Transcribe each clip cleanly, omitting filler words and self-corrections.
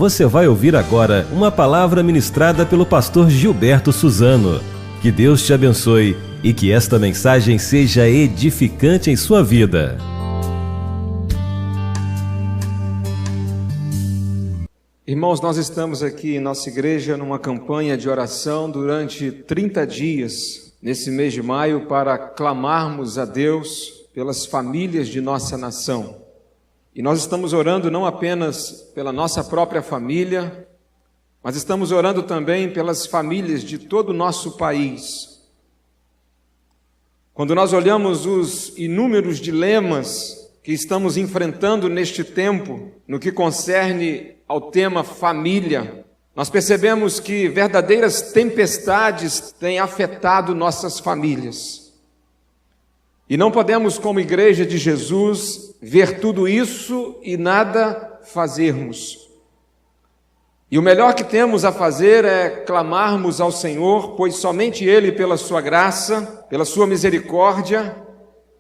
Você vai ouvir agora uma palavra ministrada pelo pastor Gilberto Suzano. Que Deus te abençoe e que esta mensagem seja edificante em sua vida. Irmãos, nós estamos aqui em nossa igreja numa campanha de oração durante 30 dias, nesse mês de maio, para clamarmos a Deus pelas famílias de nossa nação. E nós estamos orando não apenas pela nossa própria família, mas estamos orando também pelas famílias de todo o nosso país. Quando nós olhamos os inúmeros dilemas que estamos enfrentando neste tempo, no que concerne ao tema família, nós percebemos que verdadeiras tempestades têm afetado nossas famílias. E não podemos, como igreja de Jesus, ver tudo isso e nada fazermos. E o melhor que temos a fazer é clamarmos ao Senhor, pois somente Ele, pela sua graça, pela sua misericórdia,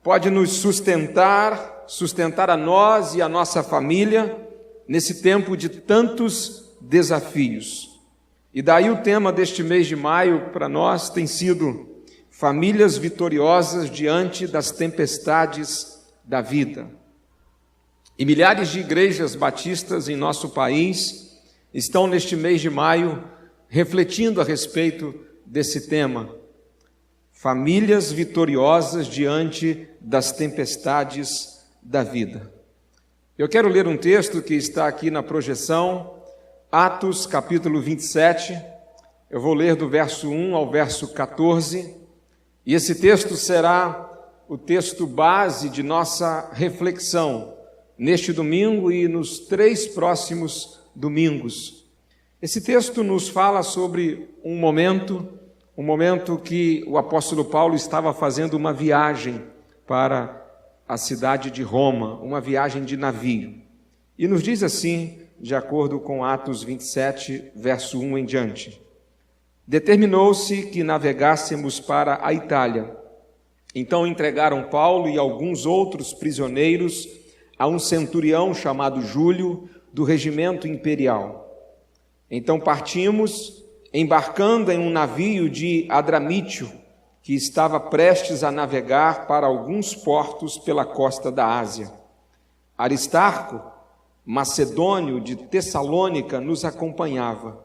pode nos sustentar a nós e a nossa família nesse tempo de tantos desafios. E daí o tema deste mês de maio para nós tem sido famílias vitoriosas diante das tempestades da vida. E milhares de igrejas batistas em nosso país estão neste mês de maio refletindo a respeito desse tema. Famílias vitoriosas diante das tempestades da vida. Eu quero ler um texto que está aqui na projeção, Atos capítulo 27, eu vou ler do verso 1 ao verso 14, e esse texto será o texto base de nossa reflexão neste domingo e nos 3 próximos domingos. Esse texto nos fala sobre um momento que o apóstolo Paulo estava fazendo uma viagem para a cidade de Roma, uma viagem de navio. E nos diz assim, de acordo com Atos 27, verso 1 em diante: determinou-se que navegássemos para a Itália. Então entregaram Paulo e alguns outros prisioneiros a um centurião chamado Júlio, do regimento imperial. Então partimos, embarcando em um navio de Adramítio, que estava prestes a navegar para alguns portos pela costa da Ásia. Aristarco, macedônio de Tessalônica, nos acompanhava.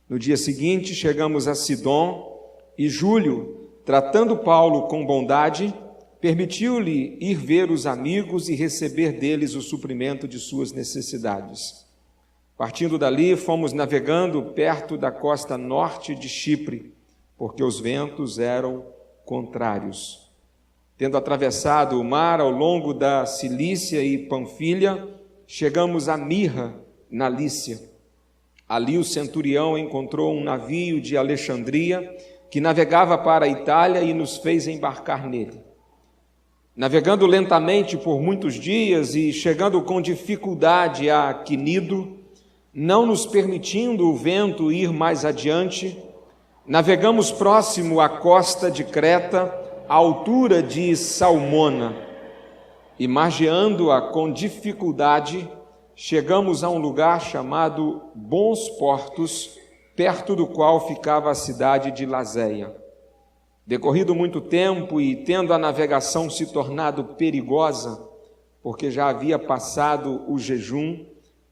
No dia seguinte chegamos a Sidom e Júlio, tratando Paulo com bondade, permitiu-lhe ir ver os amigos e receber deles o suprimento de suas necessidades. Partindo dali, fomos navegando perto da costa norte de Chipre, porque os ventos eram contrários. Tendo atravessado o mar ao longo da Cilícia e Panfilha, chegamos a Mirra, na Lícia. Ali o centurião encontrou um navio de Alexandria que navegava para a Itália e nos fez embarcar nele. Navegando lentamente por muitos dias e chegando com dificuldade a Quinido, não nos permitindo o vento ir mais adiante, navegamos próximo à costa de Creta, à altura de Salmona, e margeando-a com dificuldade, chegamos a um lugar chamado Bons Portos, perto do qual ficava a cidade de Lazéia. Decorrido muito tempo e tendo a navegação se tornado perigosa, porque já havia passado o jejum,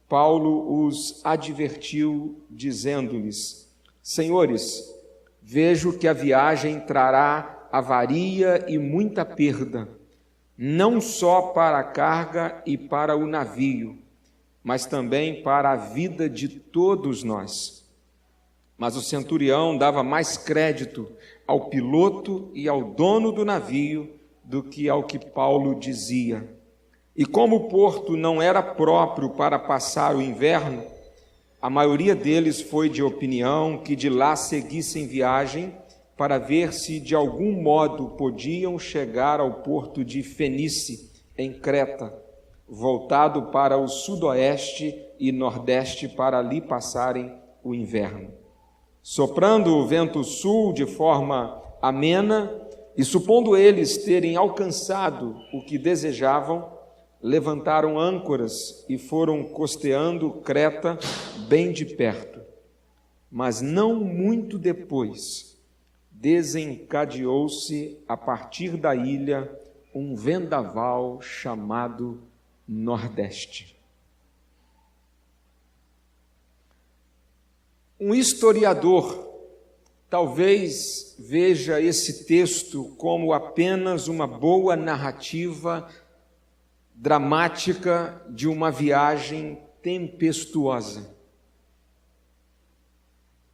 Paulo os advertiu, dizendo-lhes: Senhores, vejo que a viagem trará avaria e muita perda, não só para a carga e para o navio, mas também para a vida de todos nós. Mas o centurião dava mais crédito ao piloto e ao dono do navio do que ao que Paulo dizia. E como o porto não era próprio para passar o inverno, a maioria deles foi de opinião que de lá seguissem viagem para ver se de algum modo podiam chegar ao porto de Fenice, em Creta, voltado para o sudoeste e nordeste para ali passarem o inverno. Soprando o vento sul de forma amena, e supondo eles terem alcançado o que desejavam, levantaram âncoras e foram costeando Creta bem de perto. Mas não muito depois, desencadeou-se a partir da ilha um vendaval chamado Nordeste. Um historiador talvez veja esse texto como apenas uma boa narrativa dramática de uma viagem tempestuosa.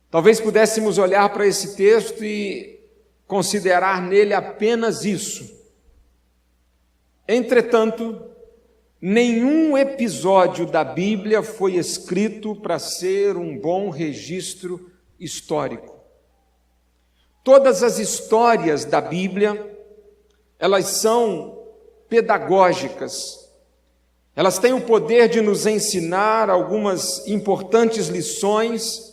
Talvez pudéssemos olhar para esse texto e considerar nele apenas isso. Entretanto, nenhum episódio da Bíblia foi escrito para ser um bom registro histórico. Todas as histórias da Bíblia, elas são pedagógicas. Elas têm o poder de nos ensinar algumas importantes lições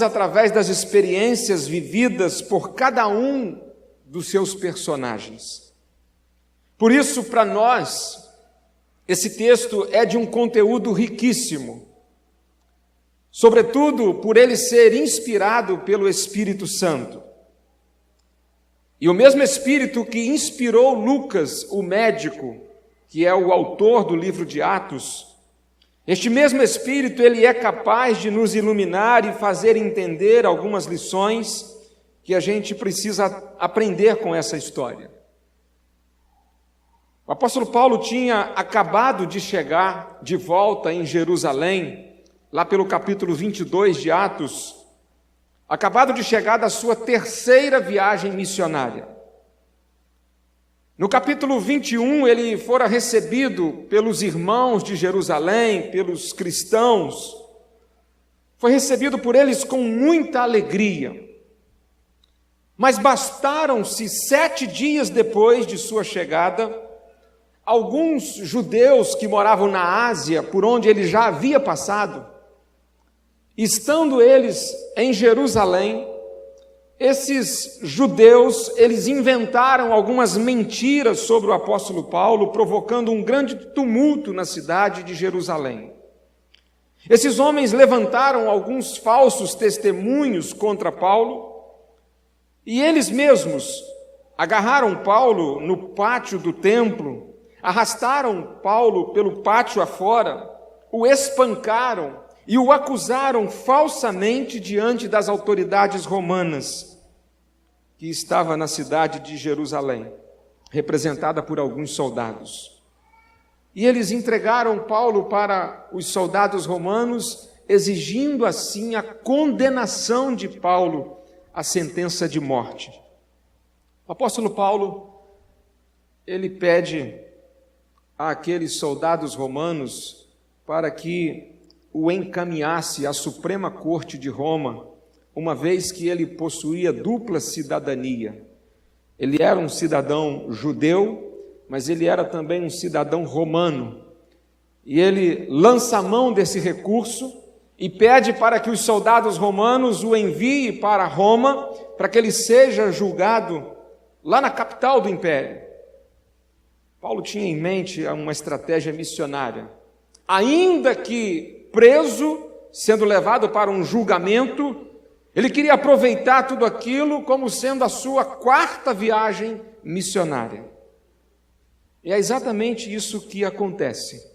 através das experiências vividas por cada um dos seus personagens. Por isso, para nós, esse texto é de um conteúdo riquíssimo, sobretudo por ele ser inspirado pelo Espírito Santo. E o mesmo Espírito que inspirou Lucas, o médico, que é o autor do livro de Atos, este mesmo Espírito, ele é capaz de nos iluminar e fazer entender algumas lições que a gente precisa aprender com essa história. O apóstolo Paulo tinha acabado de chegar de volta em Jerusalém, lá pelo capítulo 22 de Atos, acabado de chegar da sua terceira viagem missionária. No capítulo 21, ele fora recebido pelos irmãos de Jerusalém, pelos cristãos, foi recebido por eles com muita alegria. Mas bastaram-se 7 dias depois de sua chegada, alguns judeus que moravam na Ásia, por onde ele já havia passado, estando eles em Jerusalém, esses judeus, eles inventaram algumas mentiras sobre o apóstolo Paulo, provocando um grande tumulto na cidade de Jerusalém. Esses homens levantaram alguns falsos testemunhos contra Paulo, e eles mesmos agarraram Paulo no pátio do templo, arrastaram Paulo pelo pátio afora, o espancaram e o acusaram falsamente diante das autoridades romanas, que estava na cidade de Jerusalém, representada por alguns soldados. E eles entregaram Paulo para os soldados romanos, exigindo assim a condenação de Paulo à sentença de morte. O apóstolo Paulo, ele pede àqueles soldados romanos para que o encaminhasse à Suprema Corte de Roma, uma vez que ele possuía dupla cidadania. Ele era um cidadão judeu, mas ele era também um cidadão romano. E ele lança a mão desse recurso e pede para que os soldados romanos o enviem para Roma, para que ele seja julgado lá na capital do império. Paulo tinha em mente uma estratégia missionária. Ainda que preso, sendo levado para um julgamento, ele queria aproveitar tudo aquilo como sendo a sua 4ª viagem missionária. E é exatamente isso que acontece.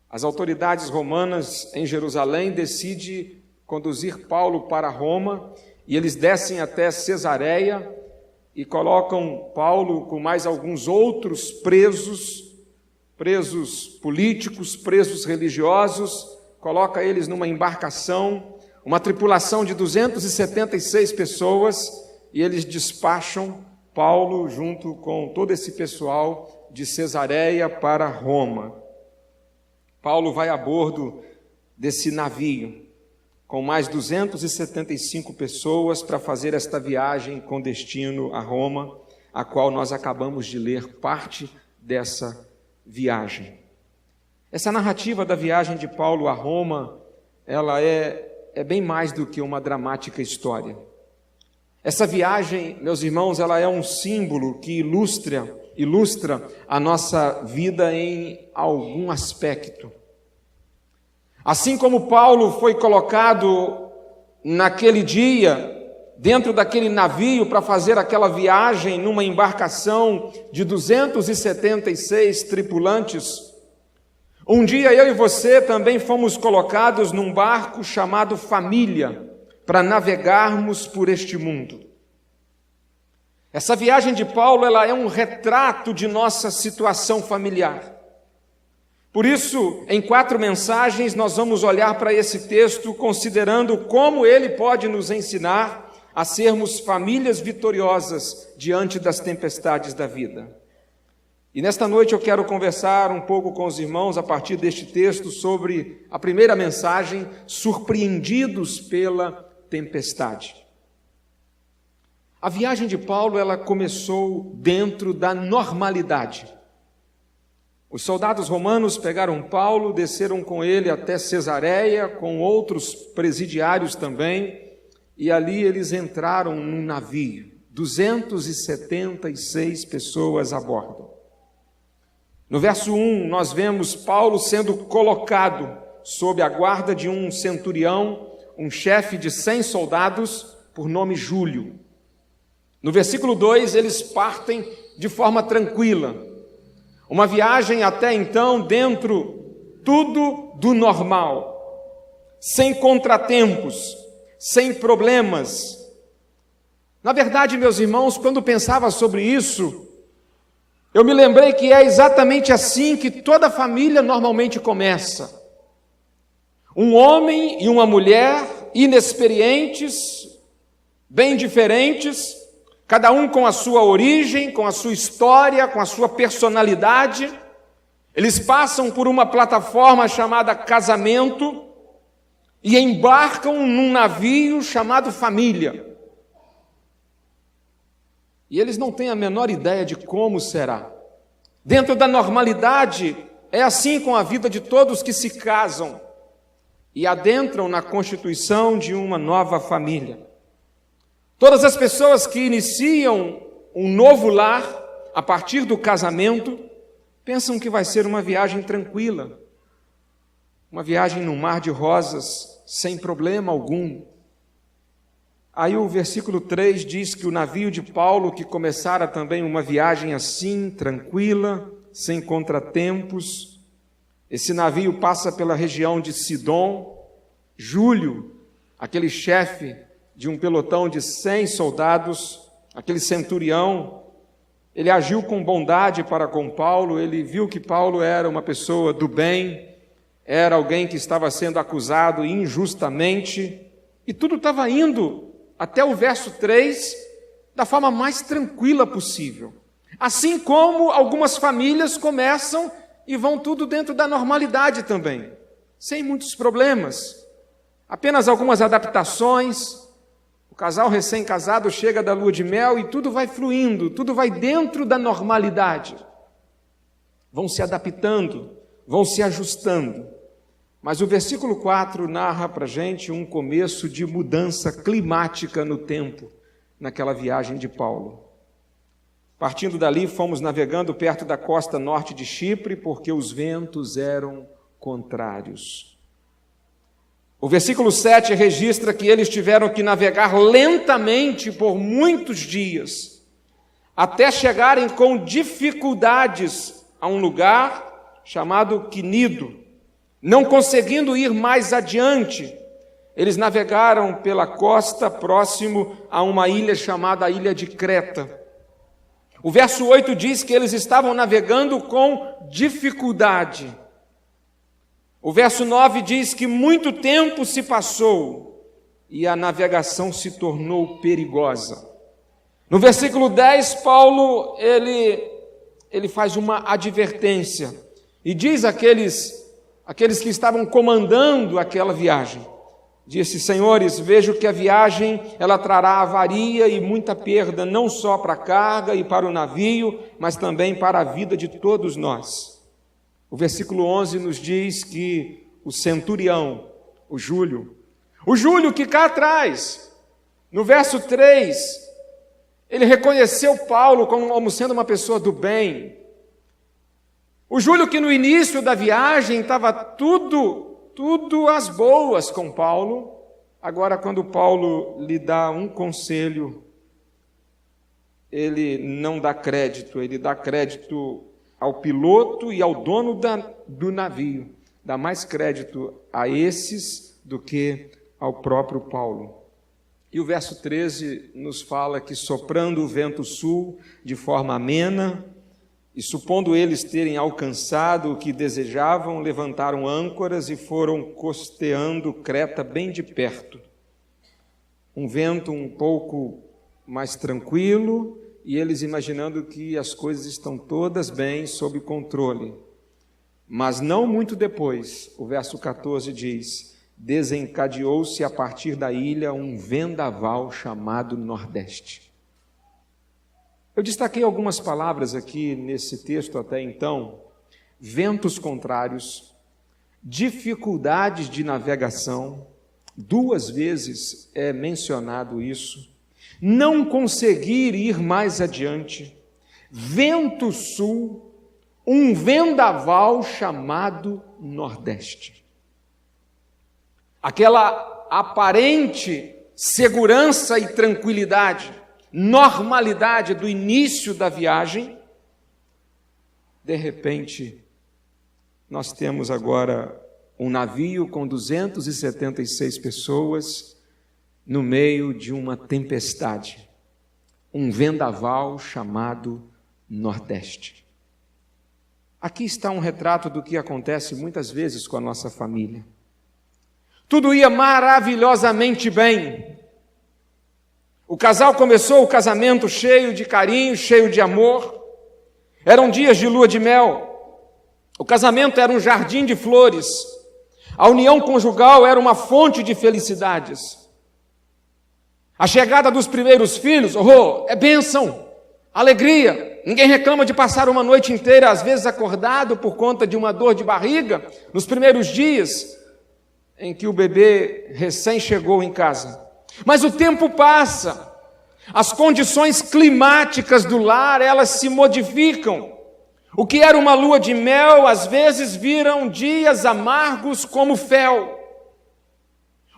As autoridades romanas em Jerusalém decidem conduzir Paulo para Roma, e eles descem até Cesareia e colocam Paulo com mais alguns outros presos políticos, presos religiosos, coloca eles numa embarcação, uma tripulação de 276 pessoas, e eles despacham Paulo junto com todo esse pessoal de Cesareia para Roma. Paulo vai a bordo desse navio com mais 275 pessoas para fazer esta viagem com destino a Roma, a qual nós acabamos de ler parte dessa viagem. Essa narrativa da viagem de Paulo a Roma, ela é bem mais do que uma dramática história. Essa viagem, meus irmãos, ela é um símbolo que ilustra ilustra a nossa vida em algum aspecto. Assim como Paulo foi colocado naquele dia dentro daquele navio para fazer aquela viagem numa embarcação de 276 tripulantes, um dia eu e você também fomos colocados num barco chamado família para navegarmos por este mundo. Essa viagem de Paulo, ela é um retrato de nossa situação familiar. Por isso, em 4 mensagens, nós vamos olhar para esse texto considerando como ele pode nos ensinar a sermos famílias vitoriosas diante das tempestades da vida. E nesta noite eu quero conversar um pouco com os irmãos a partir deste texto sobre a primeira mensagem, surpreendidos pela tempestade. A viagem de Paulo, ela começou dentro da normalidade. Os soldados romanos pegaram Paulo, desceram com ele até Cesareia, com outros presidiários também, e ali eles entraram num navio, 276 pessoas a bordo. No verso 1, nós vemos Paulo sendo colocado sob a guarda de um centurião, um chefe de 100 soldados, por nome Júlio. No versículo 2, eles partem de forma tranquila. Uma viagem até então dentro tudo do normal, sem contratempos, sem problemas. Na verdade, meus irmãos, quando pensava sobre isso, eu me lembrei que é exatamente assim que toda família normalmente começa. Um homem e uma mulher inexperientes, bem diferentes, cada um com a sua origem, com a sua história, com a sua personalidade. Eles passam por uma plataforma chamada casamento e embarcam num navio chamado família. E eles não têm a menor ideia de como será. Dentro da normalidade, é assim com a vida de todos que se casam e adentram na constituição de uma nova família. Todas as pessoas que iniciam um novo lar a partir do casamento pensam que vai ser uma viagem tranquila, uma viagem no mar de rosas, sem problema algum. Aí o versículo 3 diz que o navio de Paulo, que começara também uma viagem assim, tranquila, sem contratempos, esse navio passa pela região de Sidom. Júlio, aquele chefe de um pelotão de 100 soldados, aquele centurião, ele agiu com bondade para com Paulo, ele viu que Paulo era uma pessoa do bem, era alguém que estava sendo acusado injustamente, e tudo estava indo até o verso 3, da forma mais tranquila possível. Assim como algumas famílias começam e vão tudo dentro da normalidade também, sem muitos problemas, apenas algumas adaptações. O casal recém-casado chega da lua de mel e tudo vai fluindo, tudo vai dentro da normalidade. Vão se adaptando, vão se ajustando. Mas o versículo 4 narra para a gente um começo de mudança climática no tempo, naquela viagem de Paulo. Partindo dali, fomos navegando perto da costa norte de Chipre, porque os ventos eram contrários. O versículo 7 registra que eles tiveram que navegar lentamente por muitos dias, até chegarem com dificuldades a um lugar chamado Quinido. Não conseguindo ir mais adiante, eles navegaram pela costa próximo a uma ilha chamada Ilha de Creta. O verso 8 diz que eles estavam navegando com dificuldade. O verso 9 diz que muito tempo se passou e a navegação se tornou perigosa. No versículo 10, Paulo ele faz uma advertência e diz àqueles que estavam comandando aquela viagem, disse: senhores, vejo que a viagem ela trará avaria e muita perda, não só para a carga e para o navio, mas também para a vida de todos nós. O versículo 11 nos diz que o centurião, o Júlio que cá atrás, no verso 3, Ele reconheceu Paulo como sendo uma pessoa do bem. O Júlio, que no início da viagem estava tudo às boas com Paulo, agora quando Paulo lhe dá um conselho, ele não dá crédito, ele dá crédito ao piloto e ao dono do navio. Dá mais crédito a esses do que ao próprio Paulo. E o verso 13 nos fala que, soprando o vento sul de forma amena, e supondo eles terem alcançado o que desejavam, levantaram âncoras e foram costeando Creta bem de perto. Um vento um pouco mais tranquilo, e eles imaginando que as coisas estão todas bem, sob controle. Mas não muito depois, o verso 14 diz: desencadeou-se a partir da ilha um vendaval chamado Nordeste. Eu destaquei algumas palavras aqui nesse texto até então: ventos contrários, dificuldades de navegação, 2 vezes é mencionado isso, não conseguir ir mais adiante, vento sul, um vendaval chamado Nordeste. Aquela aparente segurança e tranquilidade, normalidade do início da viagem, de repente, nós temos agora um navio com 276 pessoas no meio de uma tempestade, um vendaval chamado Nordeste. Aqui está um retrato do que acontece muitas vezes com a nossa família. Tudo ia maravilhosamente bem. O casal começou o casamento cheio de carinho, cheio de amor. Eram dias de lua de mel. O casamento era um jardim de flores. A união conjugal era uma fonte de felicidades. A chegada dos primeiros filhos, é bênção, alegria. Ninguém reclama de passar uma noite inteira, às vezes acordado por conta de uma dor de barriga, nos primeiros dias em que o bebê recém chegou em casa. Mas o tempo passa, as condições climáticas do lar, elas se modificam. O que era uma lua de mel, às vezes viram dias amargos como fel.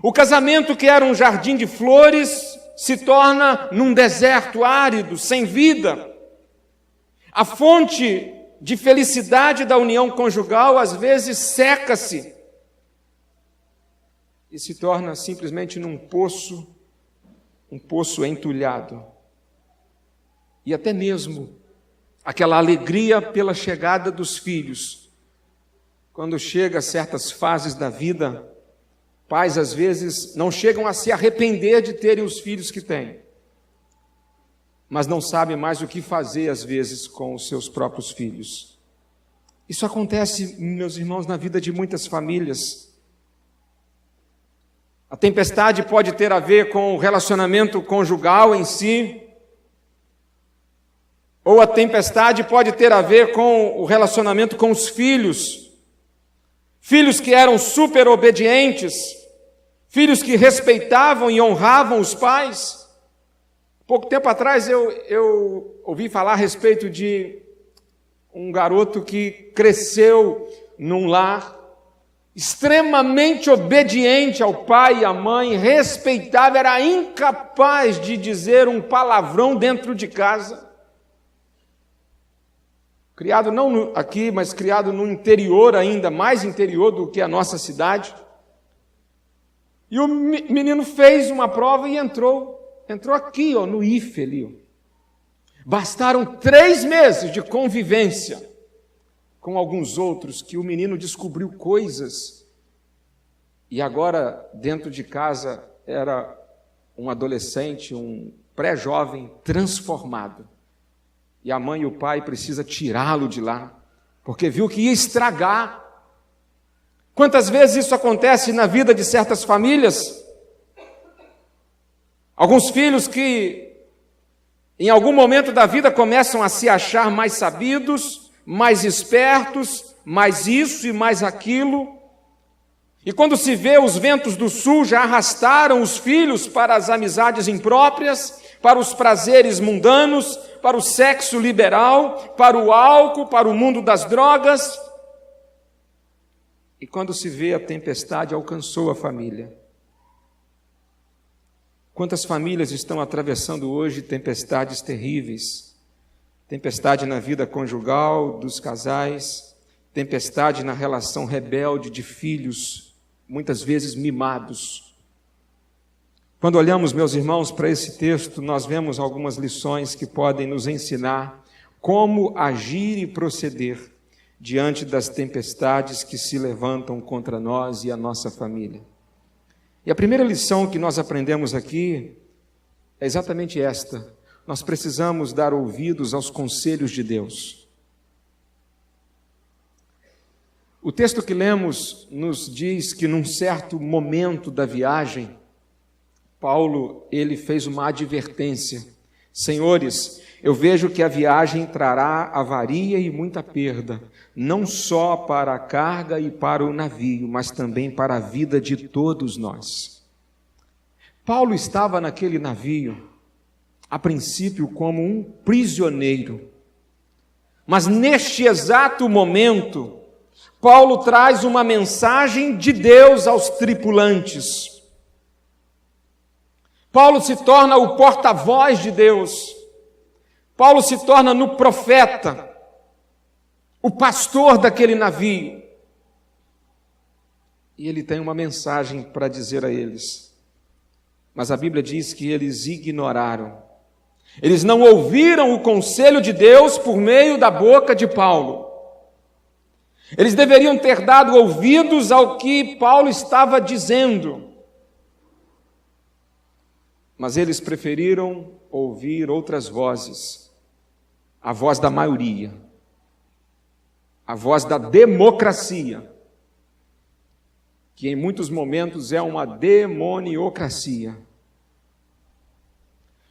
O casamento, que era um jardim de flores, se torna num deserto árido, sem vida. A fonte de felicidade da união conjugal, às vezes, seca-se e se torna simplesmente num poço entulhado. E até mesmo aquela alegria pela chegada dos filhos. Quando chega a certas fases da vida, pais, às vezes, não chegam a se arrepender de terem os filhos que têm, mas não sabem mais o que fazer, às vezes, com os seus próprios filhos. Isso acontece, meus irmãos, na vida de muitas famílias. A tempestade pode ter a ver com o relacionamento conjugal em si, ou a tempestade pode ter a ver com o relacionamento com os filhos. Filhos que eram super obedientes, filhos que respeitavam e honravam os pais. Pouco tempo atrás eu ouvi falar a respeito de um garoto que cresceu num lar extremamente obediente ao pai e à mãe, respeitava, era incapaz de dizer um palavrão dentro de casa. Criado não aqui, mas criado no interior ainda, mais interior do que a nossa cidade. E o menino fez uma prova e entrou aqui, no IFE ali. Bastaram 3 meses de convivência com alguns outros que o menino descobriu coisas. E agora, dentro de casa, era um adolescente, um pré-jovem transformado. E a mãe e o pai precisam tirá-lo de lá, porque viu que ia estragar. Quantas vezes isso acontece na vida de certas famílias? Alguns filhos que, em algum momento da vida, começam a se achar mais sabidos, mais espertos, mais isso e mais aquilo. E quando se vê, os ventos do sul já arrastaram os filhos para as amizades impróprias, para os prazeres mundanos, para o sexo liberal, para o álcool, para o mundo das drogas. E quando se vê, a tempestade alcançou a família. Quantas famílias estão atravessando hoje tempestades terríveis? Tempestade na vida conjugal dos casais, tempestade na relação rebelde de filhos, muitas vezes mimados. Quando olhamos, meus irmãos, para esse texto, nós vemos algumas lições que podem nos ensinar como agir e proceder diante das tempestades que se levantam contra nós e a nossa família. E a primeira lição que nós aprendemos aqui é exatamente esta: nós precisamos dar ouvidos aos conselhos de Deus. O texto que lemos nos diz que num certo momento da viagem, Paulo, ele fez uma advertência: senhores, eu vejo que a viagem trará avaria e muita perda, não só para a carga e para o navio, mas também para a vida de todos nós. Paulo estava naquele navio, a princípio como um prisioneiro, mas neste exato momento, Paulo traz uma mensagem de Deus aos tripulantes. Paulo se torna o porta-voz de Deus. Paulo se torna no profeta, o pastor daquele navio. E ele tem uma mensagem para dizer a eles. Mas a Bíblia diz que eles ignoraram. Eles não ouviram o conselho de Deus por meio da boca de Paulo. Eles deveriam ter dado ouvidos ao que Paulo estava dizendo. Mas eles preferiram ouvir outras vozes. A voz da maioria. A voz da democracia. Que em muitos momentos é uma demoniocracia.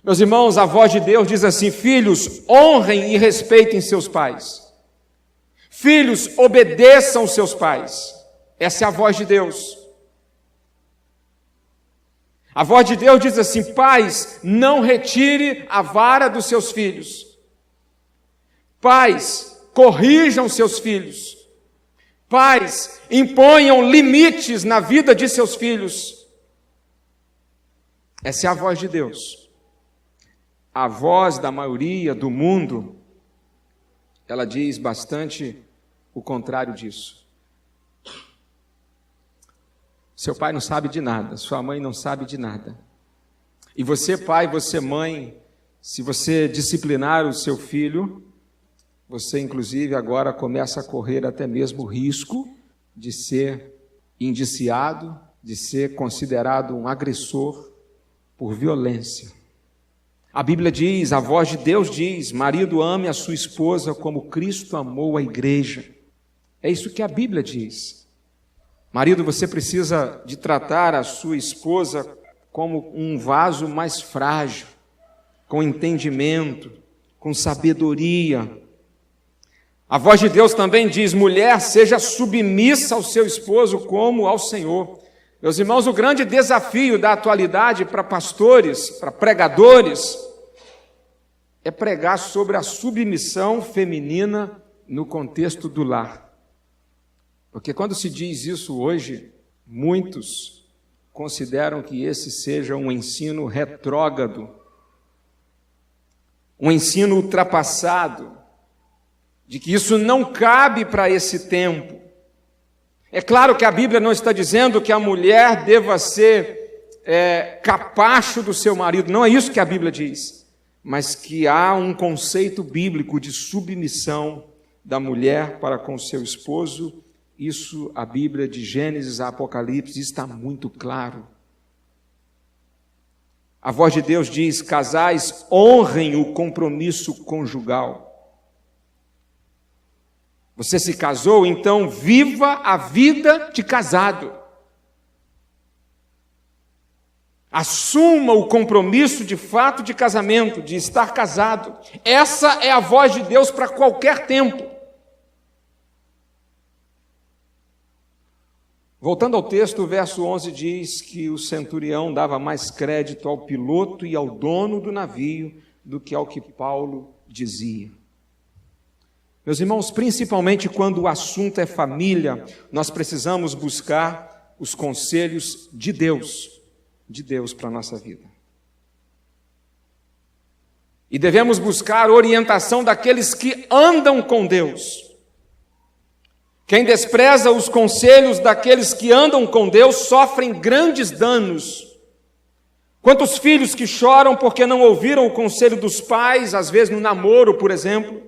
Meus irmãos, a voz de Deus diz assim: filhos, honrem e respeitem seus pais. Filhos, obedeçam seus pais. Essa é a voz de Deus. A voz de Deus diz assim: pais, não retire a vara dos seus filhos. Pais, corrijam seus filhos. Pais, imponham limites na vida de seus filhos. Essa é a voz de Deus. A voz da maioria do mundo, ela diz bastante o contrário disso. Seu pai não sabe de nada, sua mãe não sabe de nada. E você, pai, você, mãe, se você disciplinar o seu filho, você, inclusive, agora começa a correr até mesmo o risco de ser indiciado, de ser considerado um agressor por violência. A Bíblia diz, a voz de Deus diz: marido, ame a sua esposa como Cristo amou a igreja. É isso que a Bíblia diz. Marido, você precisa de tratar a sua esposa como um vaso mais frágil, com entendimento, com sabedoria. A voz de Deus também diz: mulher, seja submissa ao seu esposo como ao Senhor. Meus irmãos, o grande desafio da atualidade para pastores, para pregadores, é pregar sobre a submissão feminina no contexto do lar. Porque quando se diz isso hoje, muitos consideram que esse seja um ensino retrógrado, um ensino ultrapassado, de que isso não cabe para esse tempo. É claro que a Bíblia não está dizendo que a mulher deva ser capacho do seu marido, não é isso que a Bíblia diz, mas que há um conceito bíblico de submissão da mulher para com seu esposo. Isso a Bíblia de Gênesis a Apocalipse está muito claro. A voz de Deus diz: casais, honrem o compromisso conjugal. Você se casou, então viva a vida de casado. Assuma o compromisso de fato de casamento, de estar casado. Essa é a voz de Deus para qualquer tempo. Voltando ao texto, o verso 11 diz que o centurião dava mais crédito ao piloto e ao dono do navio do que ao que Paulo dizia. Meus irmãos, principalmente quando o assunto é família, nós precisamos buscar os conselhos de Deus para a nossa vida. E devemos buscar orientação daqueles que andam com Deus. Quem despreza os conselhos daqueles que andam com Deus sofrem grandes danos. Quantos filhos que choram porque não ouviram o conselho dos pais, às vezes no namoro, por exemplo.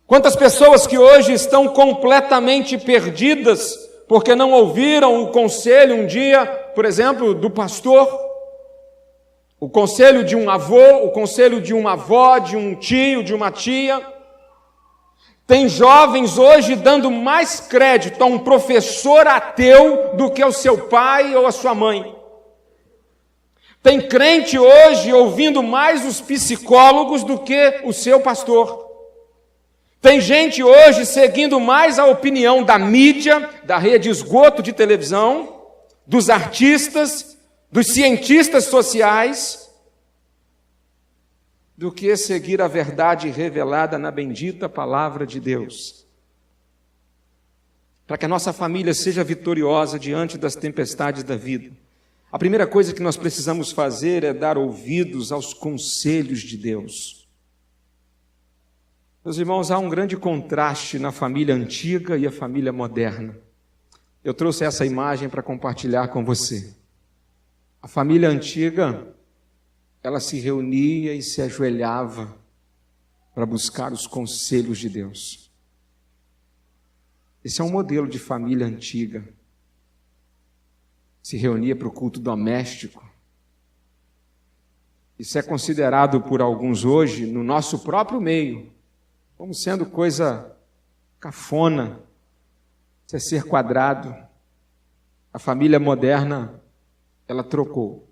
Quantas pessoas que hoje estão completamente perdidas porque não ouviram o conselho um dia, por exemplo, do pastor, o conselho de um avô, o conselho de uma avó, de um tio, de uma tia. Tem jovens hoje dando mais crédito a um professor ateu do que ao seu pai ou à sua mãe. Tem crente hoje ouvindo mais os psicólogos do que o seu pastor. Tem gente hoje seguindo mais a opinião da mídia, da rede esgoto de televisão, dos artistas, dos cientistas sociais, do que seguir a verdade revelada na bendita palavra de Deus. Para que a nossa família seja vitoriosa diante das tempestades da vida, a primeira coisa que nós precisamos fazer é dar ouvidos aos conselhos de Deus. Meus irmãos, há um grande contraste na família antiga e a família moderna. Eu trouxe essa imagem para compartilhar com você. A família antiga, ela se reunia e se ajoelhava para buscar os conselhos de Deus. Esse é um modelo de família antiga. Se reunia para o culto doméstico. Isso é considerado por alguns hoje, no nosso próprio meio, como sendo coisa cafona, isso é ser quadrado. A família moderna, ela trocou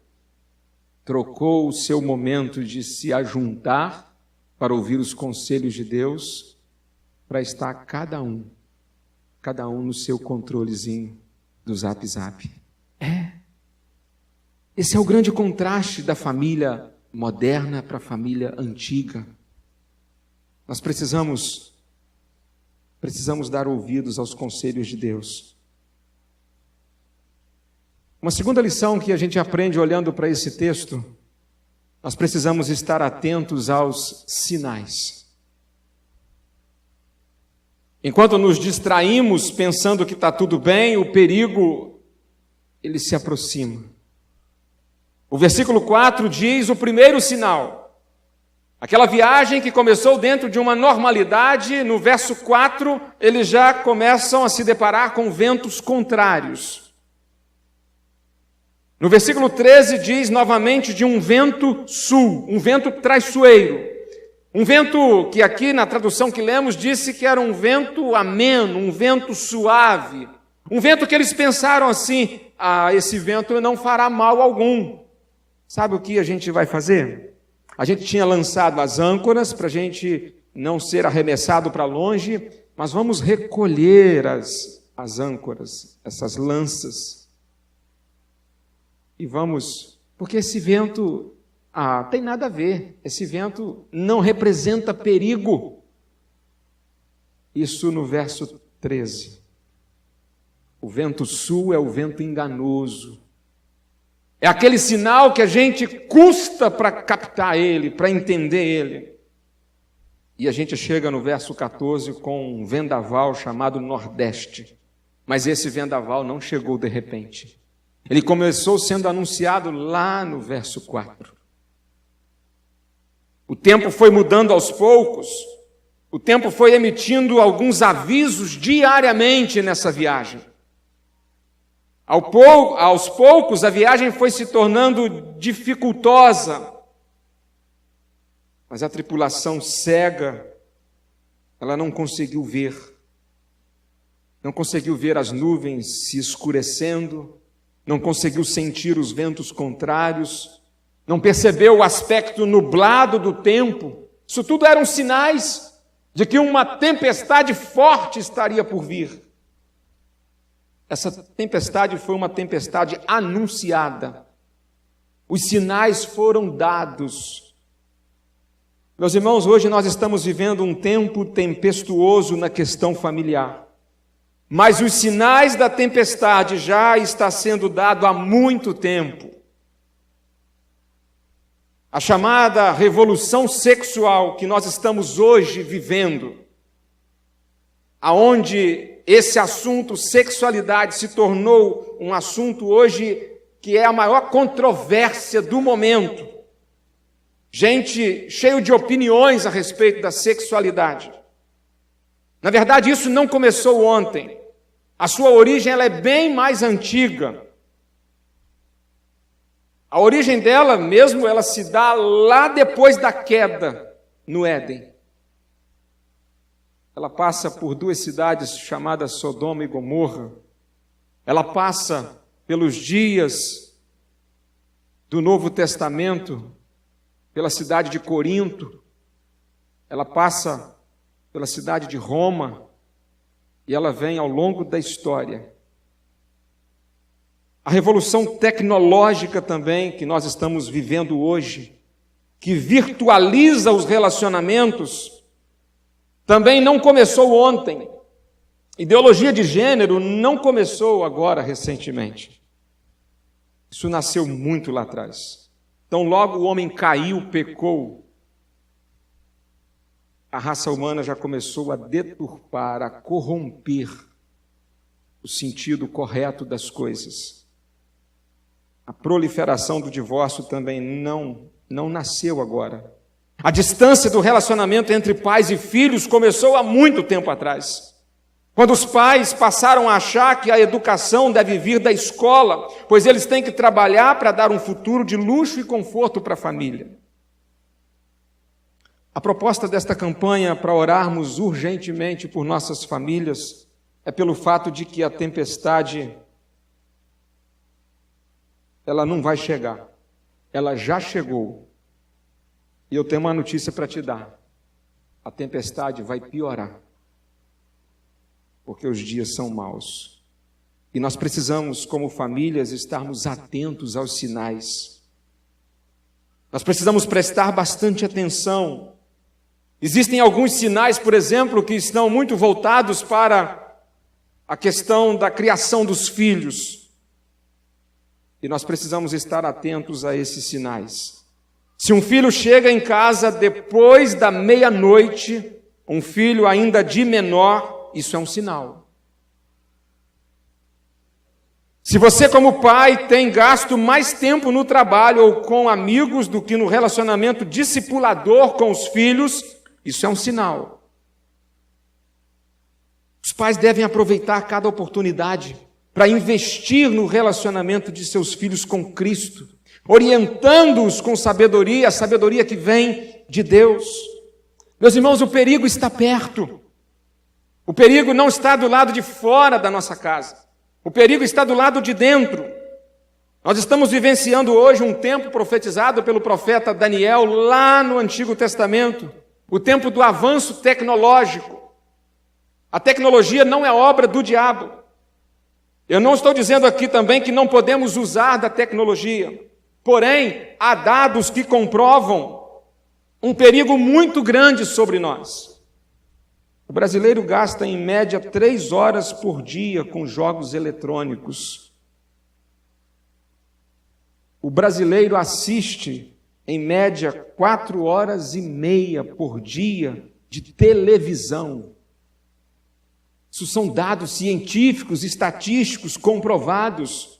o seu momento de se ajuntar para ouvir os conselhos de Deus, para estar cada um no seu controlezinho do Zap Zap. Esse é o grande contraste da família moderna para a família antiga. Nós precisamos dar ouvidos aos conselhos de Deus. Uma segunda lição que a gente aprende olhando para esse texto, nós precisamos estar atentos aos sinais. Enquanto nos distraímos pensando que está tudo bem, o perigo, ele se aproxima. O versículo 4 diz o primeiro sinal. Aquela viagem que começou dentro de uma normalidade, no verso 4, eles já começam a se deparar com ventos contrários. No versículo 13 diz novamente de um vento sul, um vento traiçoeiro. Um vento que aqui na tradução que lemos disse que era um vento ameno, um vento suave. Um vento que eles pensaram assim, esse vento não fará mal algum. Sabe o que a gente vai fazer? A gente tinha lançado as âncoras para a gente não ser arremessado para longe, mas vamos recolher as âncoras, essas lanças. E vamos, porque esse vento, tem nada a ver, esse vento não representa perigo. Isso no verso 13. O vento sul é o vento enganoso. É aquele sinal que a gente custa para captar ele, para entender ele. E a gente chega no verso 14 com um vendaval chamado Nordeste. Mas esse vendaval não chegou de repente. Ele começou sendo anunciado lá no verso 4. O tempo foi mudando aos poucos. O tempo foi emitindo alguns avisos diariamente nessa viagem. Aos poucos, a viagem foi se tornando dificultosa. Mas a tripulação cega, ela não conseguiu ver. Não conseguiu ver as nuvens se escurecendo, não conseguiu sentir os ventos contrários, não percebeu o aspecto nublado do tempo. Isso tudo eram sinais de que uma tempestade forte estaria por vir. Essa tempestade foi uma tempestade anunciada. Os sinais foram dados. Meus irmãos, hoje nós estamos vivendo um tempo tempestuoso na questão familiar. Mas os sinais da tempestade já está sendo dado há muito tempo. A chamada revolução sexual que nós estamos hoje vivendo, aonde esse assunto, sexualidade, se tornou um assunto hoje que é a maior controvérsia do momento. Gente cheio de opiniões a respeito da sexualidade. Na verdade, isso não começou ontem. A sua origem ela é bem mais antiga. A origem dela mesmo, ela se dá lá depois da queda no Éden. Ela passa por duas cidades chamadas Sodoma e Gomorra. Ela passa pelos dias do Novo Testamento, pela cidade de Corinto. Ela passa pela cidade de Roma. E ela vem ao longo da história. A revolução tecnológica também, que nós estamos vivendo hoje, que virtualiza os relacionamentos, também não começou ontem. Ideologia de gênero não começou agora, recentemente. Isso nasceu muito lá atrás. Então, logo o homem caiu, pecou, a raça humana já começou a deturpar, a corromper o sentido correto das coisas. A proliferação do divórcio também não nasceu agora. A distância do relacionamento entre pais e filhos começou há muito tempo atrás. Quando os pais passaram a achar que a educação deve vir da escola, pois eles têm que trabalhar para dar um futuro de luxo e conforto para a família. A proposta desta campanha para orarmos urgentemente por nossas famílias é pelo fato de que a tempestade ela não vai chegar, ela já chegou. E eu tenho uma notícia para te dar: a tempestade vai piorar, porque os dias são maus. E nós precisamos, como famílias, estarmos atentos aos sinais. Nós precisamos prestar bastante atenção. Existem alguns sinais, por exemplo, que estão muito voltados para a questão da criação dos filhos. E nós precisamos estar atentos a esses sinais. Se um filho chega em casa depois da meia-noite, um filho ainda de menor, isso é um sinal. Se você, como pai, tem gasto mais tempo no trabalho ou com amigos do que no relacionamento discipulador com os filhos, isso é um sinal. Os pais devem aproveitar cada oportunidade para investir no relacionamento de seus filhos com Cristo, orientando-os com sabedoria, a sabedoria que vem de Deus. Meus irmãos, o perigo está perto. O perigo não está do lado de fora da nossa casa. O perigo está do lado de dentro. Nós estamos vivenciando hoje um tempo profetizado pelo profeta Daniel lá no Antigo Testamento. O tempo do avanço tecnológico. A tecnologia não é obra do diabo. Eu não estou dizendo aqui também que não podemos usar da tecnologia. Porém, há dados que comprovam um perigo muito grande sobre nós. O brasileiro gasta em média 3 horas por dia com jogos eletrônicos. O brasileiro assiste em média 4 horas e meia por dia de televisão. Isso são dados científicos, estatísticos, comprovados.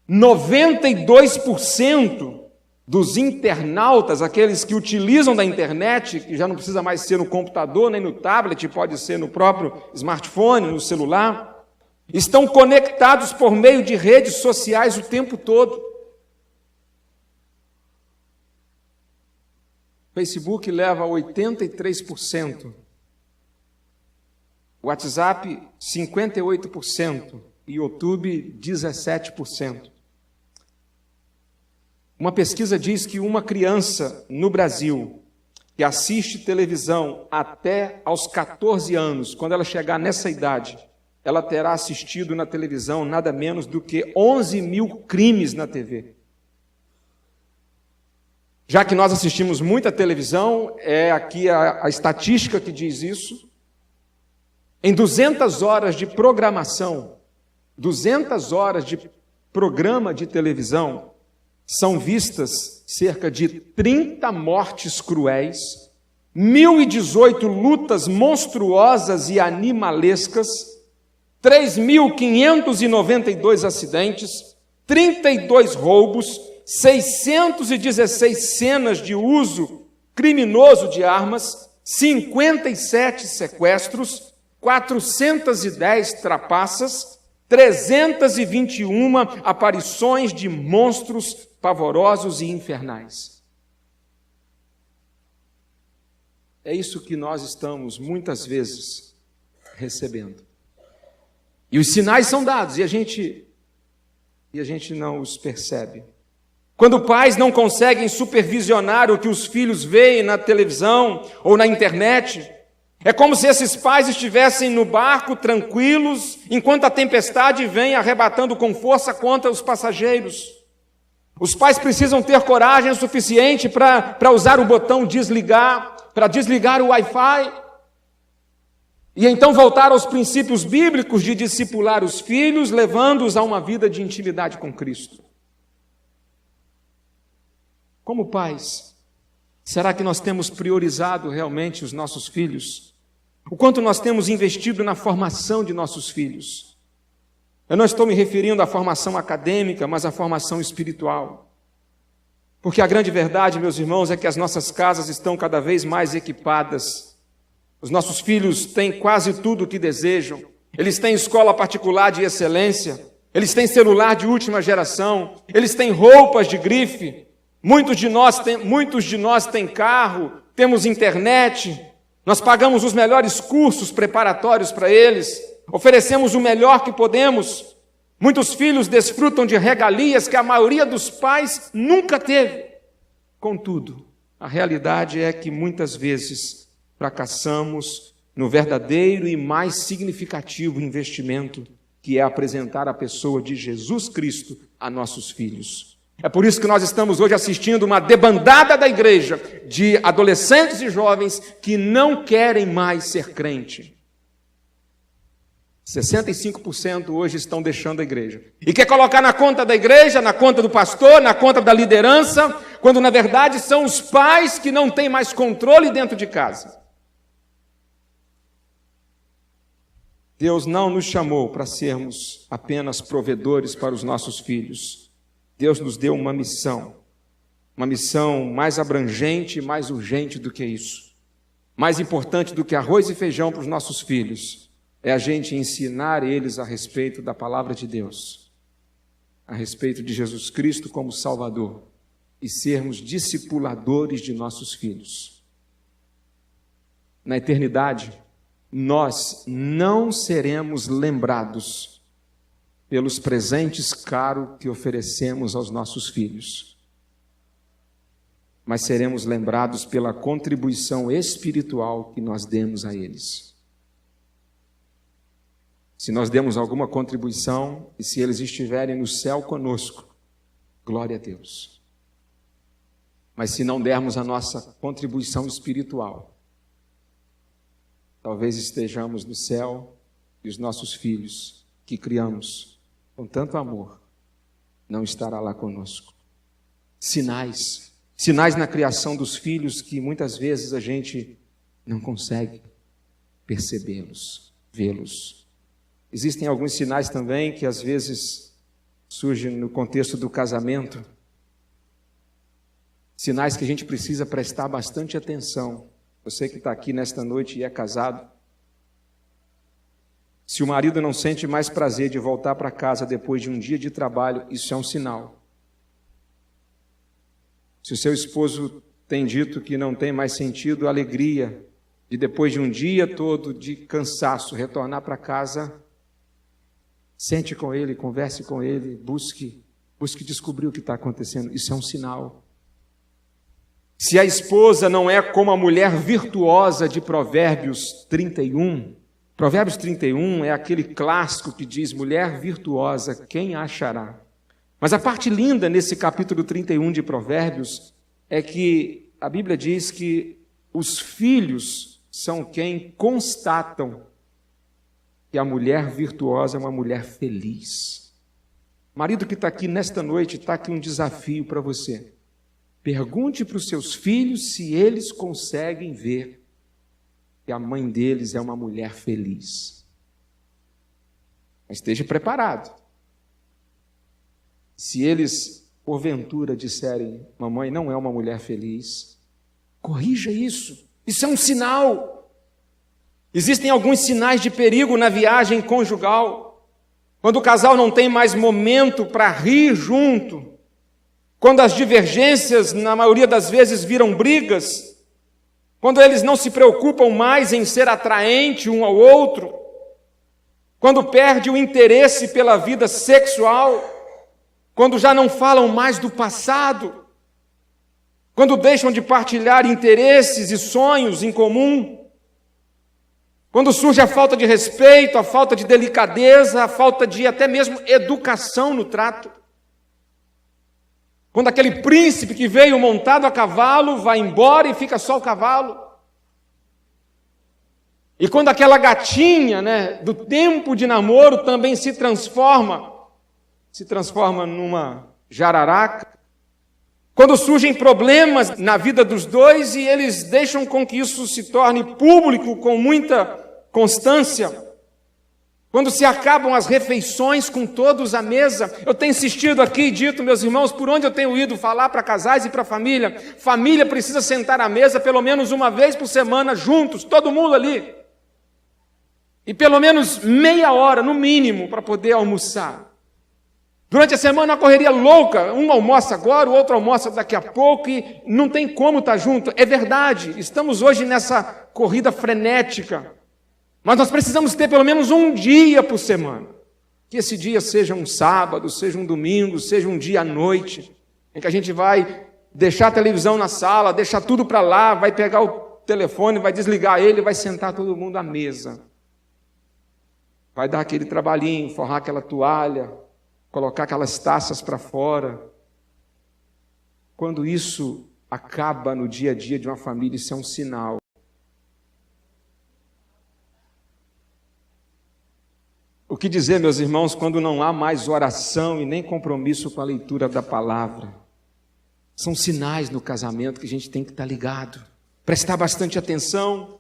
92% dos internautas, aqueles que utilizam da internet, que já não precisa mais ser no computador, nem no tablet, pode ser no próprio smartphone, no celular, estão conectados por meio de redes sociais o tempo todo. Facebook leva 83%, WhatsApp 58% e YouTube 17%. Uma pesquisa diz que uma criança no Brasil que assiste televisão até aos 14 anos, quando ela chegar nessa idade, ela terá assistido na televisão nada menos do que 11 mil crimes na TV. Já que nós assistimos muita televisão, é aqui a estatística que diz isso, em 200 horas de programação, 200 horas de programa de televisão, são vistas cerca de 30 mortes cruéis, 1.018 lutas monstruosas e animalescas, 3.592 acidentes, 32 roubos, 616 cenas de uso criminoso de armas, 57 sequestros, 410 trapaças, 321 aparições de monstros pavorosos e infernais. É isso que nós estamos, muitas vezes, recebendo. E os sinais são dados, e a gente não os percebe. Quando pais não conseguem supervisionar o que os filhos veem na televisão ou na internet, é como se esses pais estivessem no barco tranquilos, enquanto a tempestade vem arrebatando com força contra os passageiros. Os pais precisam ter coragem suficiente para usar o botão desligar, para desligar o Wi-Fi, e então voltar aos princípios bíblicos de discipular os filhos, levando-os a uma vida de intimidade com Cristo. Como pais, será que nós temos priorizado realmente os nossos filhos? O quanto nós temos investido na formação de nossos filhos? Eu não estou me referindo à formação acadêmica, mas à formação espiritual. Porque a grande verdade, meus irmãos, é que as nossas casas estão cada vez mais equipadas. Os nossos filhos têm quase tudo o que desejam. Eles têm escola particular de excelência. Eles têm celular de última geração. Eles têm roupas de grife. Muitos de nós têm carro, temos internet. Nós pagamos os melhores cursos preparatórios para eles. Oferecemos o melhor que podemos. Muitos filhos desfrutam de regalias que a maioria dos pais nunca teve. Contudo, a realidade é que muitas vezes fracassamos no verdadeiro e mais significativo investimento, que é apresentar a pessoa de Jesus Cristo a nossos filhos. É por isso que nós estamos hoje assistindo uma debandada da igreja de adolescentes e jovens que não querem mais ser crente. 65% hoje estão deixando a igreja. E quer colocar na conta da igreja, na conta do pastor, na conta da liderança, quando na verdade são os pais que não têm mais controle dentro de casa. Deus não nos chamou para sermos apenas provedores para os nossos filhos. Deus nos deu uma missão mais abrangente e mais urgente do que isso. Mais importante do que arroz e feijão para os nossos filhos, é a gente ensinar eles a respeito da palavra de Deus, a respeito de Jesus Cristo como Salvador, e sermos discipuladores de nossos filhos. Na eternidade, nós não seremos lembrados pelos presentes caros que oferecemos aos nossos filhos, mas seremos lembrados pela contribuição espiritual que nós demos a eles. Se nós demos alguma contribuição e se eles estiverem no céu conosco, glória a Deus. Mas se não dermos a nossa contribuição espiritual, talvez estejamos no céu e os nossos filhos que criamos com tanto amor não estará lá conosco. Sinais na criação dos filhos que muitas vezes a gente não consegue percebê-los, vê-los. Existem alguns sinais também que às vezes surgem no contexto do casamento, sinais que a gente precisa prestar bastante atenção. Você que está aqui nesta noite e é casado, se o marido não sente mais prazer de voltar para casa depois de um dia de trabalho, isso é um sinal. Se o seu esposo tem dito que não tem mais sentido a alegria de depois de um dia todo de cansaço retornar para casa, sente com ele, converse com ele, busque descobrir o que está acontecendo. Isso é um sinal. Se a esposa não é como a mulher virtuosa de Provérbios 31, Provérbios 31 é aquele clássico que diz: mulher virtuosa, quem a achará? Mas a parte linda nesse capítulo 31 de Provérbios é que a Bíblia diz que os filhos são quem constatam que a mulher virtuosa é uma mulher feliz. Marido que está aqui nesta noite, está aqui um desafio para você. Pergunte para os seus filhos se eles conseguem ver que a mãe deles é uma mulher feliz. Mas esteja preparado. Se eles, porventura, disserem: mamãe não é uma mulher feliz, corrija isso. Isso é um sinal. Existem alguns sinais de perigo na viagem conjugal. Quando o casal não tem mais momento para rir junto, quando as divergências, na maioria das vezes, viram brigas, quando eles não se preocupam mais em ser atraente um ao outro, quando perde o interesse pela vida sexual, quando já não falam mais do passado, quando deixam de partilhar interesses e sonhos em comum, quando surge a falta de respeito, a falta de delicadeza, a falta de até mesmo educação no trato. Quando aquele príncipe que veio montado a cavalo vai embora e fica só o cavalo. E quando aquela gatinha, do tempo de namoro também se transforma numa jararaca. Quando surgem problemas na vida dos dois e eles deixam com que isso se torne público com muita constância. Quando se acabam as refeições com todos à mesa. Eu tenho insistido aqui e dito, meus irmãos, por onde eu tenho ido falar para casais e para família. Família precisa sentar à mesa pelo menos uma vez por semana juntos, todo mundo ali. E pelo menos meia hora, no mínimo, para poder almoçar. Durante a semana, uma correria louca, um almoça agora, o outro almoça daqui a pouco e não tem como estar junto. É verdade, estamos hoje nessa corrida frenética, mas nós precisamos ter pelo menos um dia por semana. Que esse dia seja um sábado, seja um domingo, seja um dia à noite, em que a gente vai deixar a televisão na sala, deixar tudo para lá, vai pegar o telefone, vai desligar ele, vai sentar todo mundo à mesa. Vai dar aquele trabalhinho, forrar aquela toalha, colocar aquelas taças para fora. Quando isso acaba no dia a dia de uma família, isso é um sinal. O que dizer, meus irmãos, quando não há mais oração e nem compromisso com a leitura da palavra? São sinais no casamento que a gente tem que estar ligado, prestar bastante atenção.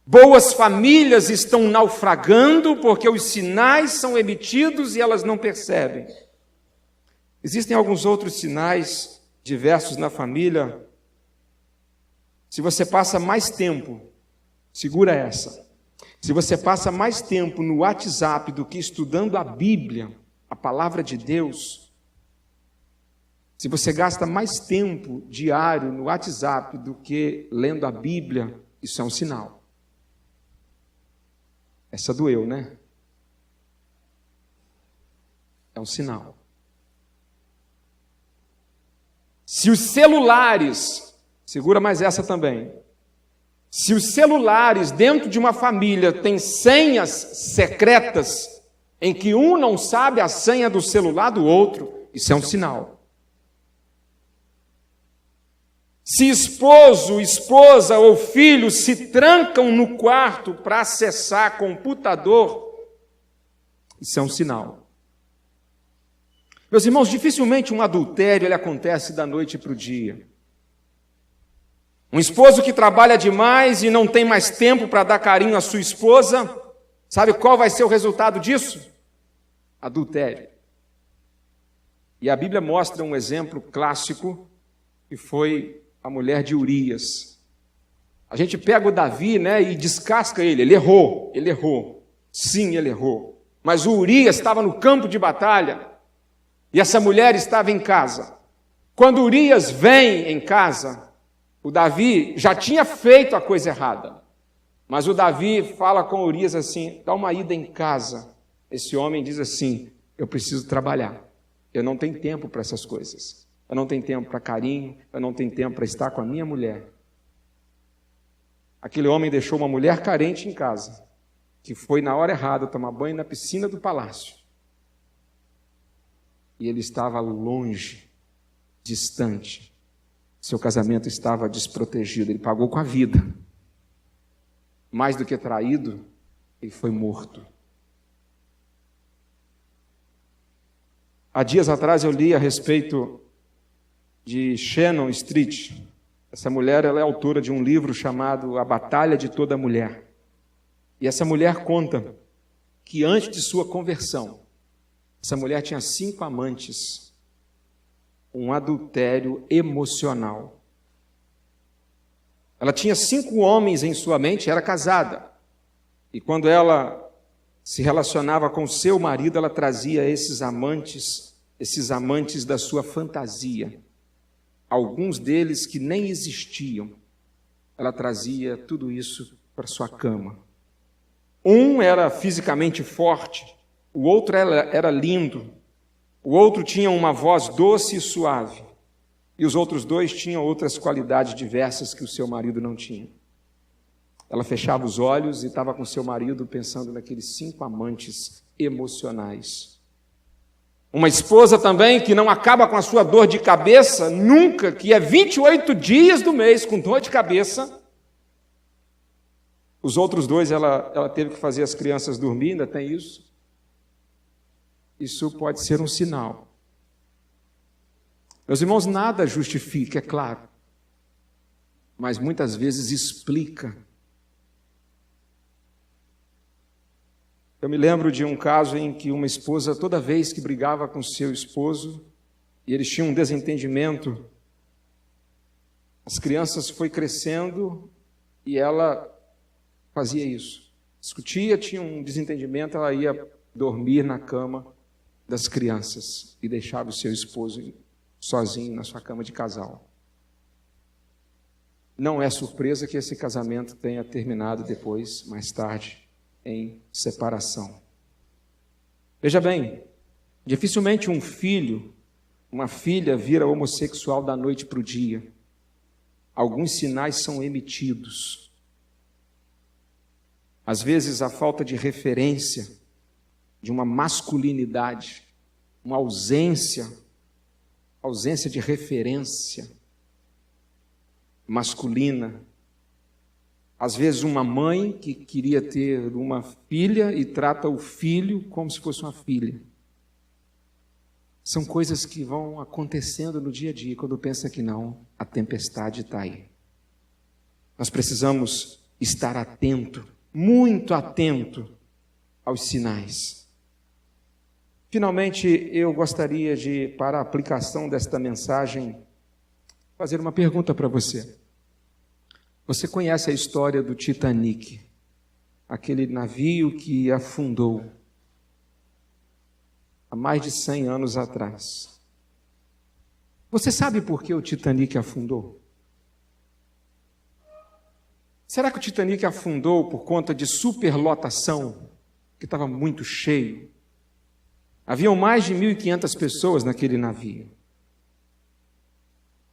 Boas famílias estão naufragando porque os sinais são emitidos e elas não percebem. Existem alguns outros sinais diversos na família. Se você passa mais tempo, segura essa, se você passa mais tempo no WhatsApp do que estudando a Bíblia, a palavra de Deus, se você gasta mais tempo diário no WhatsApp do que lendo a Bíblia, isso é um sinal. Essa doeu, né? É um sinal. Se os celulares, segura mais essa também, se os celulares dentro de uma família têm senhas secretas, em que um não sabe a senha do celular do outro, isso é um sinal. Se esposo, esposa ou filho se trancam no quarto para acessar computador, isso é um sinal. Meus irmãos, dificilmente um adultério ele acontece da noite para o dia. Um esposo que trabalha demais e não tem mais tempo para dar carinho à sua esposa, sabe qual vai ser o resultado disso? Adultério. E a Bíblia mostra um exemplo clássico que foi a mulher de Urias. A gente pega o Davi, e descasca ele. Ele errou. Sim, ele errou. Mas o Urias estava no campo de batalha e essa mulher estava em casa. Quando Urias vem em casa, o Davi já tinha feito a coisa errada. Mas o Davi fala com Urias assim: dá uma ida em casa. Esse homem diz assim: eu preciso trabalhar. Eu não tenho tempo para essas coisas. Eu não tenho tempo para carinho, eu não tenho tempo para estar com a minha mulher. Aquele homem deixou uma mulher carente em casa, que foi na hora errada tomar banho na piscina do palácio. E ele estava longe, distante. Seu casamento estava desprotegido. Ele pagou com a vida. Mais do que traído, ele foi morto. Há dias atrás eu li a respeito de Shannon Street. Essa mulher, ela é autora de um livro chamado A Batalha de Toda Mulher. E essa mulher conta que antes de sua conversão, essa mulher tinha 5 amantes, um adultério emocional. Ela tinha 5 homens em sua mente, era casada. E quando ela se relacionava com seu marido, ela trazia esses amantes da sua fantasia. Alguns deles que nem existiam. Ela trazia tudo isso para sua cama. Um era fisicamente forte, o outro era lindo, o outro tinha uma voz doce e suave, e os outros 2 tinham outras qualidades diversas que o seu marido não tinha. Ela fechava os olhos e estava com seu marido pensando naqueles 5 amantes emocionais. Uma esposa também que não acaba com a sua dor de cabeça nunca, que é 28 dias do mês com dor de cabeça. Os outros 2, ela teve que fazer as crianças dormir, ainda tem isso. Isso pode ser um sinal. Meus irmãos, nada justifica, é claro, mas muitas vezes explica. Eu me lembro de um caso em que uma esposa, toda vez que brigava com seu esposo, e eles tinham um desentendimento, as crianças foi crescendo e ela fazia isso. Discutia, tinha um desentendimento, ela ia dormir na cama das crianças e deixava o seu esposo sozinho na sua cama de casal. Não é surpresa que esse casamento tenha terminado depois, mais tarde, em separação. Veja bem, dificilmente um filho, uma filha vira homossexual da noite para o dia. Alguns sinais são emitidos. Às vezes a falta de referência de uma masculinidade, uma ausência de referência masculina. Às vezes uma mãe que queria ter uma filha e trata o filho como se fosse uma filha. São coisas que vão acontecendo no dia a dia, quando pensa que não, a tempestade está aí. Nós precisamos estar atento, muito atento aos sinais. Finalmente, eu gostaria de, para a aplicação desta mensagem, fazer uma pergunta para você. Você conhece a história do Titanic, aquele navio que afundou há mais de 100 anos atrás. Você sabe por que o Titanic afundou? Será que o Titanic afundou por conta de superlotação, que estava muito cheio? Haviam mais de 1.500 pessoas naquele navio.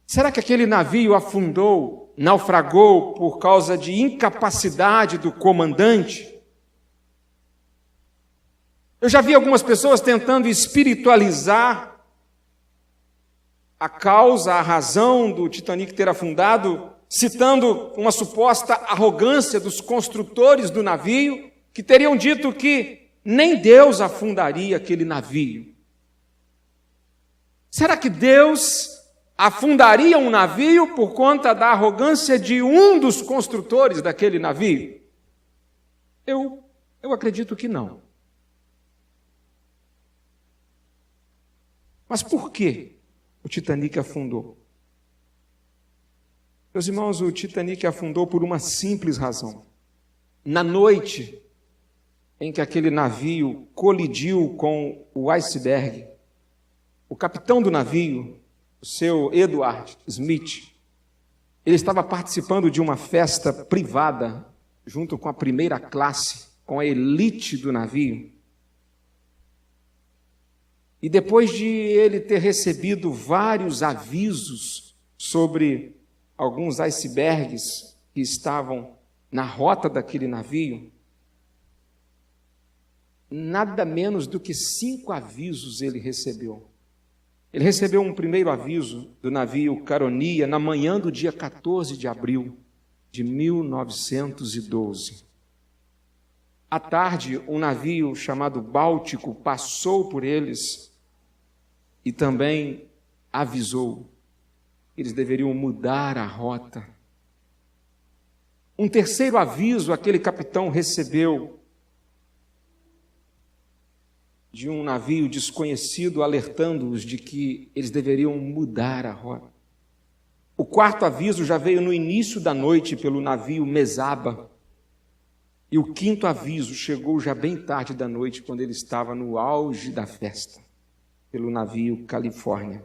Será que aquele navio afundou, naufragou por causa de incapacidade do comandante? Eu já vi algumas pessoas tentando espiritualizar a causa, a razão do Titanic ter afundado, citando uma suposta arrogância dos construtores do navio, que teriam dito que nem Deus afundaria aquele navio. Será que Deus afundaria um navio por conta da arrogância de um dos construtores daquele navio? Eu acredito que não. Mas por que o Titanic afundou? Meus irmãos, o Titanic afundou por uma simples razão. Na noite em que aquele navio colidiu com o iceberg, o capitão do navio, o seu Edward Smith, ele estava participando de uma festa privada, junto com a primeira classe, com a elite do navio. E depois de ele ter recebido vários avisos sobre alguns icebergs que estavam na rota daquele navio, nada menos do que 5 avisos ele recebeu. Ele recebeu um primeiro aviso do navio Caronia na manhã do dia 14 de abril de 1912. À tarde, um navio chamado Báltico passou por eles e também avisou que eles deveriam mudar a rota. Um terceiro aviso aquele capitão recebeu de um navio desconhecido alertando-os de que eles deveriam mudar a rota. O quarto aviso já veio no início da noite pelo navio Mesaba. E o quinto aviso chegou já bem tarde da noite, quando ele estava no auge da festa, pelo navio Califórnia.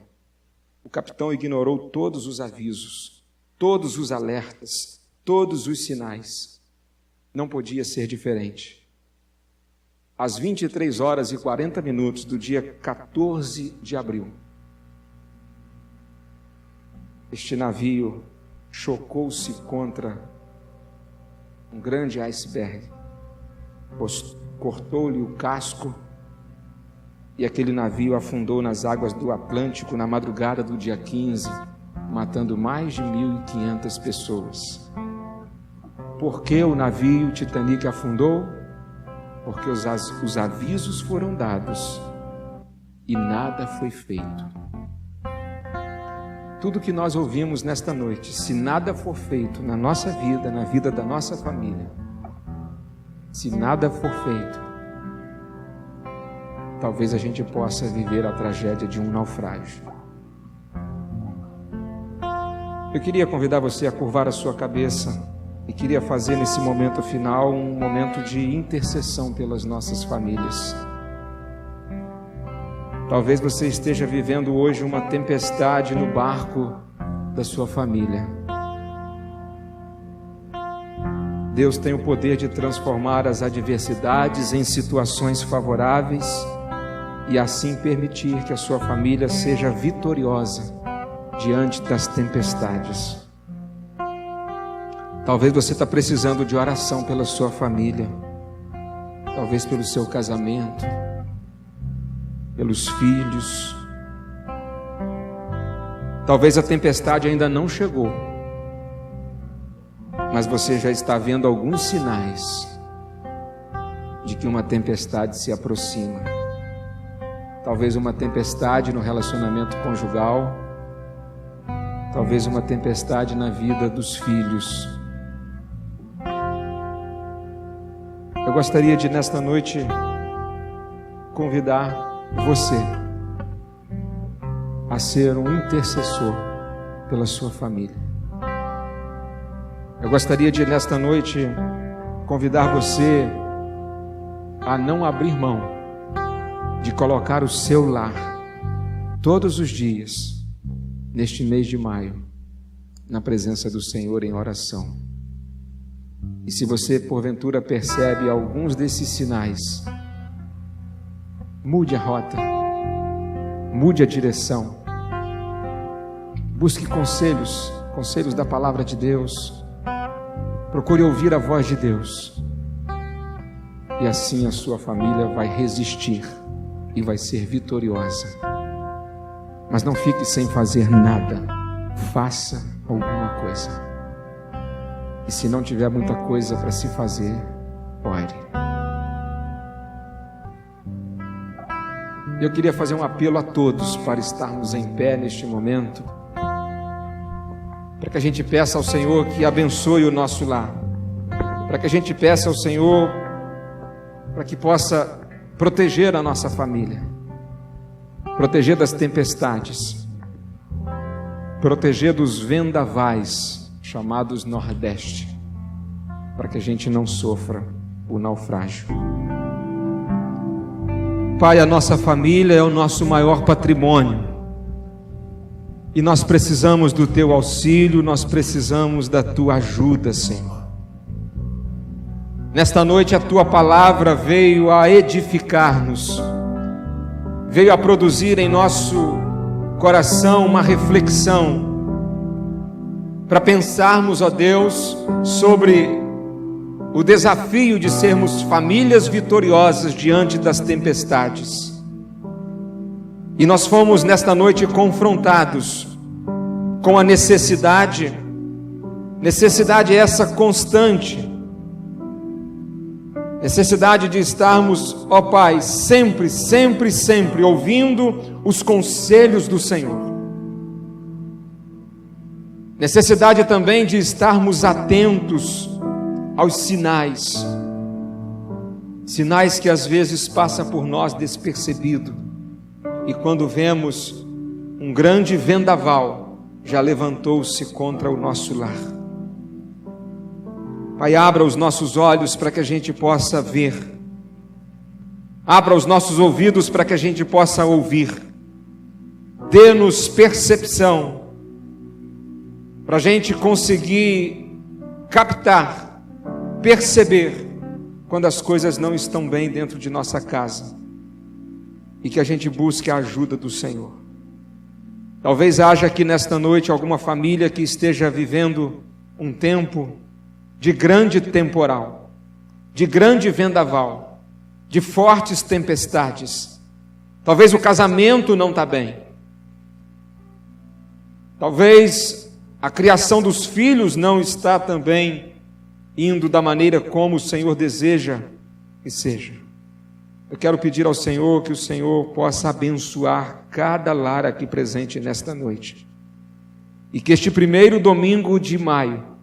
O capitão ignorou todos os avisos, todos os alertas, todos os sinais. Não podia ser diferente. Às 23h40 do dia 14 de abril, este navio chocou-se contra um grande iceberg, cortou-lhe o casco e aquele navio afundou nas águas do Atlântico na madrugada do dia 15, matando mais de 1.500 pessoas. Por que o navio Titanic afundou? Porque os avisos foram dados e nada foi feito. Tudo que nós ouvimos nesta noite, se nada for feito na nossa vida, na vida da nossa família, se nada for feito, talvez a gente possa viver a tragédia de um naufrágio. Eu queria convidar você a curvar a sua cabeça e queria fazer nesse momento final um momento de intercessão pelas nossas famílias. Talvez você esteja vivendo hoje uma tempestade no barco da sua família. Deus tem o poder de transformar as adversidades em situações favoráveis e assim permitir que a sua família seja vitoriosa diante das tempestades. Talvez você está precisando de oração pela sua família, talvez pelo seu casamento, pelos filhos. Talvez a tempestade ainda não chegou, mas você já está vendo alguns sinais de que uma tempestade se aproxima. Talvez uma tempestade no relacionamento conjugal, talvez uma tempestade na vida dos filhos. Eu gostaria de, nesta noite, convidar você a ser um intercessor pela sua família. Eu gostaria de, nesta noite, convidar você a não abrir mão de colocar o seu lar todos os dias, neste mês de maio, na presença do Senhor em oração. E se você porventura percebe alguns desses sinais, mude a rota, mude a direção, busque conselhos da palavra de Deus, procure ouvir a voz de Deus, e assim a sua família vai resistir e vai ser vitoriosa. Mas não fique sem fazer nada, faça alguma coisa. E se não tiver muita coisa para se fazer, ore. Eu queria fazer um apelo a todos para estarmos em pé neste momento, para que a gente peça ao Senhor que abençoe o nosso lar, para que a gente peça ao Senhor para que possa proteger a nossa família, proteger das tempestades, proteger dos vendavais chamados Nordeste, para que a gente não sofra o naufrágio. Pai, a nossa família é o nosso maior patrimônio e nós precisamos do Teu auxílio, nós precisamos da Tua ajuda, Senhor. Nesta noite a Tua palavra veio a edificar-nos, veio a produzir em nosso coração uma reflexão, para pensarmos, ó Deus, sobre o desafio de sermos famílias vitoriosas diante das tempestades. E nós fomos nesta noite confrontados com a necessidade essa constante, necessidade de estarmos, ó Pai, sempre, sempre, sempre ouvindo os conselhos do Senhor. Necessidade também de estarmos atentos aos sinais que às vezes passam por nós despercebido, e quando vemos um grande vendaval, já levantou-se contra o nosso lar. Pai, abra os nossos olhos para que a gente possa ver, abra os nossos ouvidos para que a gente possa ouvir, dê-nos percepção, para a gente conseguir captar, perceber, quando as coisas não estão bem dentro de nossa casa, e que a gente busque a ajuda do Senhor. Talvez haja aqui nesta noite alguma família que esteja vivendo um tempo de grande temporal, de grande vendaval, de fortes tempestades. Talvez o casamento não está bem, talvez a criação dos filhos não está também indo da maneira como o Senhor deseja que seja. Eu quero pedir ao Senhor que o Senhor possa abençoar cada lar aqui presente nesta noite, e que este primeiro domingo de maio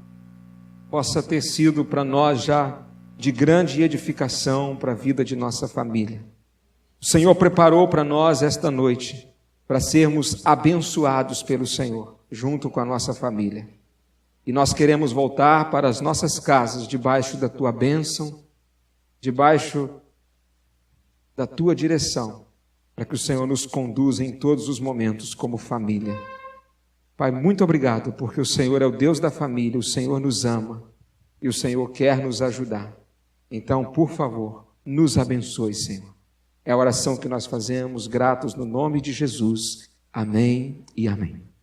possa ter sido para nós já de grande edificação para a vida de nossa família. O Senhor preparou para nós esta noite para sermos abençoados pelo Senhor, junto com a nossa família. E nós queremos voltar para as nossas casas, debaixo da Tua bênção, debaixo da Tua direção, para que o Senhor nos conduza em todos os momentos como família. Pai, muito obrigado, porque o Senhor é o Deus da família, o Senhor nos ama e o Senhor quer nos ajudar. Então, por favor, nos abençoe, Senhor. É a oração que nós fazemos, gratos no nome de Jesus. Amém e amém.